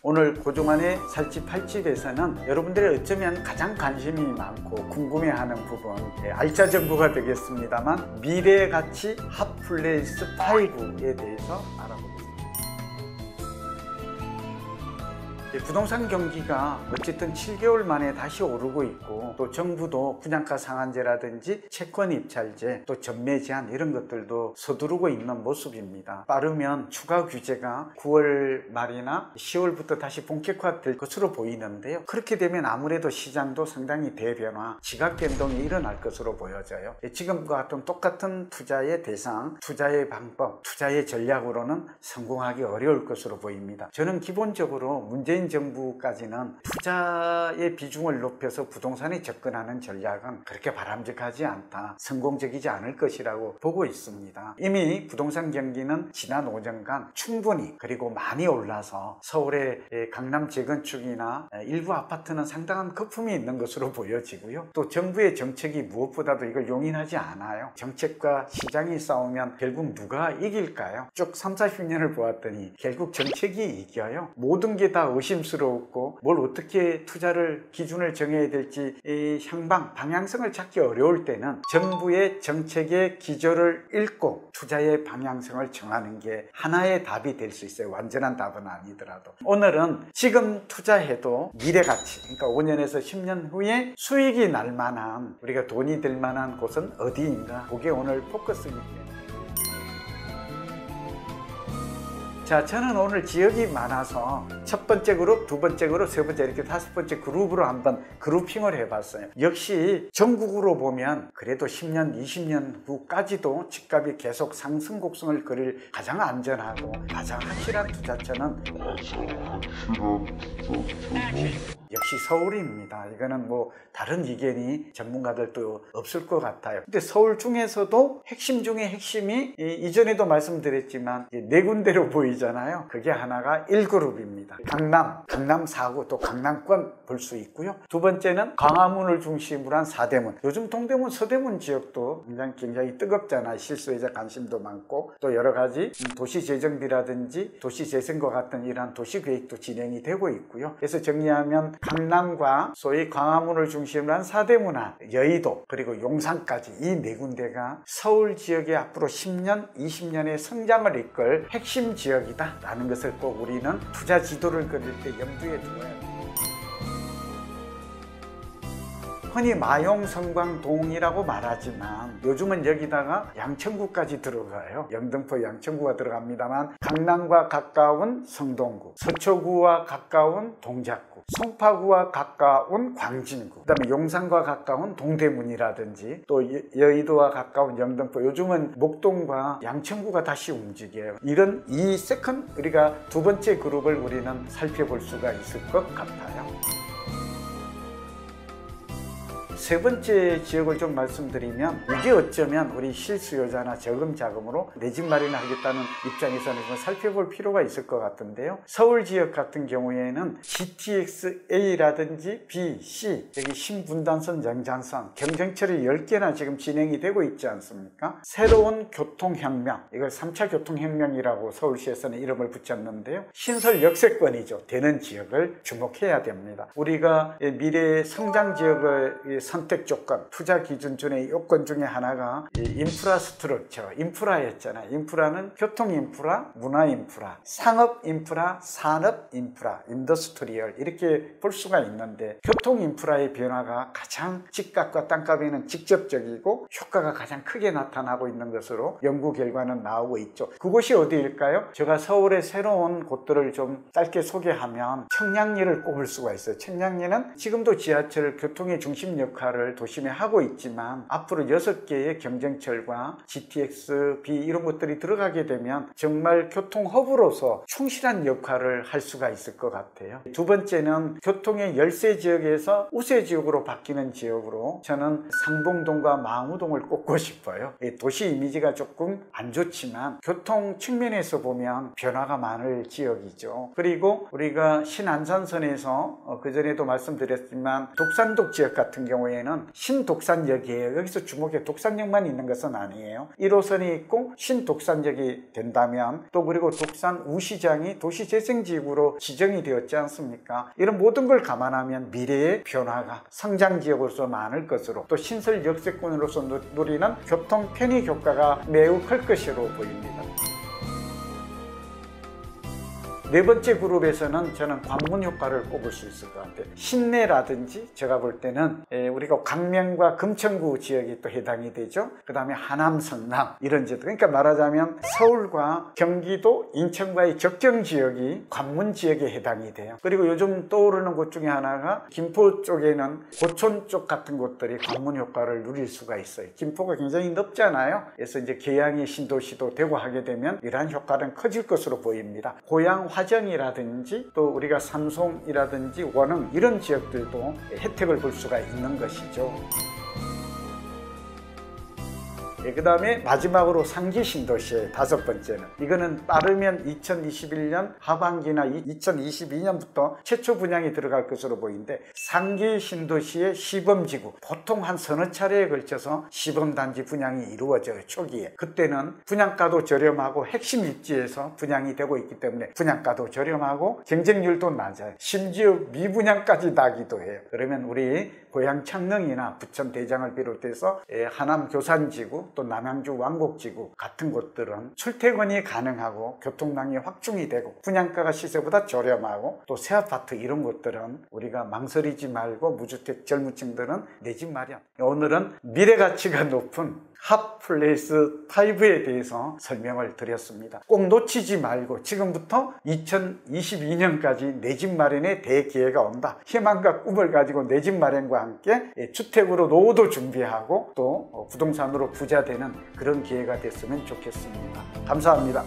오늘 고종환의 살집 팔집에서는 여러분들이 어쩌면 가장 관심이 많고 궁금해하는 부분, 알짜 정보가 되겠습니다만 미래 가치 핫플레이스 5에 대해서 알아보겠습니다. 부동산 경기가 어쨌든 7개월 만에 다시 오르고 있고, 또 정부도 분양가 상한제라든지 채권 입찰제, 또 전매 제한 이런 것들도 서두르고 있는 모습입니다. 빠르면 추가 규제가 9월 말이나 10월부터 다시 본격화될 것으로 보이는데요. 그렇게 되면 아무래도 시장도 상당히 대변화, 지각 변동이 일어날 것으로 보여져요. 지금과 같은 똑같은 투자의 대상, 투자의 방법, 투자의 전략으로는 성공하기 어려울 것으로 보입니다. 저는 기본적으로 문재인 정부까지는 투자의 비중을 높여서 부동산에 접근하는 전략은 그렇게 바람직하지 않다, 성공적이지 않을 것이라고 보고 있습니다. 이미 부동산 경기는 지난 5년간 충분히 그리고 많이 올라서 서울의 강남 재건축이나 일부 아파트는 상당한 거품이 있는 것으로 보여지고요. 또 정부의 정책이 무엇보다도 이걸 용인하지 않아요. 정책과 시장이 싸우면 결국 누가 이길까요? 쭉 30-40년을 보았더니 결국 정책이 이겨요. 모든 게 다 의심스럽고 뭘 어떻게 투자를 기준을 정해야 될지 향방, 방향성을 찾기 어려울 때는 정부의 정책의 기조를 읽고 투자의 방향성을 정하는 게 하나의 답이 될 수 있어요. 완전한 답은 아니더라도. 오늘은 지금 투자해도 미래가치, 그러니까 5년에서 10년 후에 수익이 날 만한, 우리가 돈이 될 만한 곳은 어디인가, 그게 오늘 포커스입니다. 자, 저는 오늘 지역이 많아서 첫 번째 그룹, 두 번째 그룹, 세 번째 이렇게 다섯 번째 그룹으로 한번 그룹핑을 해봤어요. 역시 전국으로 보면 그래도 10년, 20년 후까지도 집값이 계속 상승 곡선을 그릴 가장 안전하고 가장 확실한 투자처는 역시 서울입니다. 이거는 뭐 다른 의견이 전문가들도 없을 것 같아요. 근데 서울 중에서도 핵심 중에 핵심이 이전에도 말씀드렸지만 네 군데로 보이잖아요. 그게 하나가 1그룹입니다. 강남 4구, 또 강남권 볼 수 있고요. 두 번째는 광화문을 중심으로 한 사대문. 요즘 동대문, 서대문 지역도 굉장히 뜨겁잖아요. 실소유자 관심도 많고, 또 여러 가지 도시재정비라든지 도시재생과 같은 이러한 도시계획도 진행이 되고 있고요. 그래서 정리하면 강남과 소위 광화문을 중심으로 한 사대문화, 여의도, 그리고 용산까지 이 네 군데가 서울 지역의 앞으로 10년, 20년의 성장을 이끌 핵심 지역이다 라는 것을 꼭 우리는 투자 지도를 그릴 때 염두에 두어야 합니다. 흔히 마용성광동이라고 말하지만 요즘은 여기다가 양천구까지 들어가요. 영등포 양천구가 들어갑니다만 강남과 가까운 성동구, 서초구와 가까운 동작구, 송파구와 가까운 광진구, 그 다음에 용산과 가까운 동대문이라든지 또 여의도와 가까운 영등포, 요즘은 목동과 양천구가 다시 움직여요. 이런 이 세컨, 우리가 두 번째 그룹을 우리는 살펴볼 수가 있을 것 같아요. 세 번째 지역을 좀 말씀드리면, 이게 어쩌면 우리 실수요자나 저금 자금으로 내 집 마련하겠다는 입장에서는 좀 살펴볼 필요가 있을 것 같은데요. 서울 지역 같은 경우에는 GTX-A라든지 B, C, 여기 신분단선, 연장선, 경정철이 10개나 지금 진행이 되고 있지 않습니까? 새로운 교통혁명, 이걸 3차 교통혁명이라고 서울시에서는 이름을 붙였는데요. 신설 역세권이죠. 되는 지역을 주목해야 됩니다. 우리가 미래의 성장 지역의 선택 조건, 투자 기준 중에 요건 중에 하나가 인프라스트럭처, 인프라였잖아요. 인프라는 교통 인프라, 문화 인프라, 상업 인프라, 산업 인프라, 인더스트리얼 이렇게 볼 수가 있는데, 교통 인프라의 변화가 가장 집값과 땅값에는 직접적이고 효과가 가장 크게 나타나고 있는 것으로 연구 결과는 나오고 있죠. 그곳이 어디일까요? 제가 서울의 새로운 곳들을 좀 짧게 소개하면 청량리를 꼽을 수가 있어요. 청량리는 지금도 지하철 교통의 중심 역할을 도심에 하고 있지만 앞으로 6개의 경정철과 GTX, B 이런 것들이 들어가게 되면 정말 교통 허브로서 충실한 역할을 할 수가 있을 것 같아요. 두 번째는 교통의 열세 지역에서 우세 지역으로 바뀌는 지역으로 저는 상봉동과 망우동을 꼽고 싶어요. 도시 이미지가 조금 안 좋지만 교통 측면에서 보면 변화가 많을 지역이죠. 그리고 우리가 신안산선에서 그전에도 말씀드렸지만 독산동 지역 같은 경우 경우에는 신독산역이에요. 여기서 주목해 독산역만 있는 것은 아니에요. 1호선이 있고 신독산역이 된다면 또 그리고 독산 우시장이 도시재생지구로 지정이 되었지 않습니까? 이런 모든 걸 감안하면 미래의 변화가 성장지역으로서 많을 것으로 또 신설 역세권으로서 누리는 교통 편의 효과가 매우 클 것으로 보입니다. 네 번째 그룹에서는 저는 관문 효과를 꼽을 수 있을 것 같아요. 신내라든지 제가 볼 때는 우리가 광명과 금천구 지역이 또 해당이 되죠. 그 다음에 하남, 성남 이런 지역. 그러니까 말하자면 서울과 경기도, 인천과의 접경 지역이 관문 지역에 해당이 돼요. 그리고 요즘 떠오르는 곳 중에 하나가 김포 쪽에는 고촌 쪽 같은 곳들이 관문 효과를 누릴 수가 있어요. 김포가 굉장히 넓잖아요. 그래서 이제 계양이 신도시도 되고 하게 되면 이러한 효과는 커질 것으로 보입니다. 고양 화정이라든지 또 우리가 삼송이라든지 원흥 이런 지역들도 혜택을 볼 수가 있는 것이죠. 그 다음에 마지막으로 상기 신도시의 다섯 번째는 이거는 빠르면 2021년 하반기나 2022년부터 최초 분양이 들어갈 것으로 보이는데 상기 신도시의 시범지구 보통 한 서너 차례에 걸쳐서 시범단지 분양이 이루어져요. 초기에 그때는 분양가도 저렴하고 핵심 입지에서 분양이 되고 있기 때문에 분양가도 저렴하고 경쟁률도 낮아요. 심지어 미분양까지 나기도 해요. 그러면 우리 고향 창릉이나 부천 대장을 비롯해서 하남 교산지구 또 남양주 왕곡지구 같은 곳들은 출퇴근이 가능하고 교통량이 확충이 되고 분양가가 시세보다 저렴하고 또 새아파트 이런 곳들은 우리가 망설이지 말고 무주택 젊은층들은 내 집 마련. 오늘은 미래가치가 높은 핫플레이스 5에 대해서 설명을 드렸습니다. 꼭 놓치지 말고 지금부터 2022년까지 내 집 마련의 대기회가 온다. 희망과 꿈을 가지고 내 집 마련과 함께 주택으로 노후도 준비하고 또 부동산으로 부자 되는 그런 기회가 됐으면 좋겠습니다. 감사합니다.